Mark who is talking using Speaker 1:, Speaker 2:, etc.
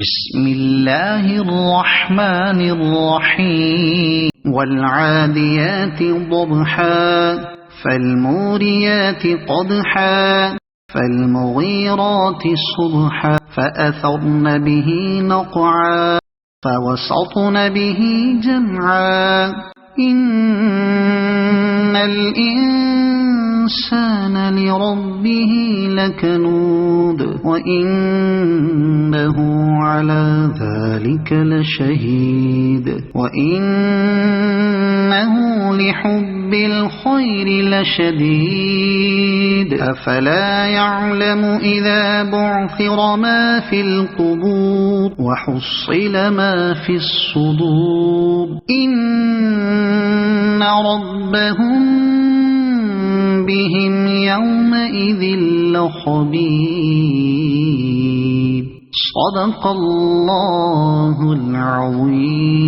Speaker 1: بسم الله الرحمن الرحيم والعاديات ضبحا فالموريات قدحا فالمغيرات صبحا فأثرن به نقعا فوسطن به جمعا إن الإنسان لربه لكنود وإنه على ذلك لشهيد وإنه لحب الخير لشديد أفلا يعلم إذا بعثر ما في القبور وحصل ما في الصدور إن ربهم بهم يومئذ لخبير صدق الله العظيم.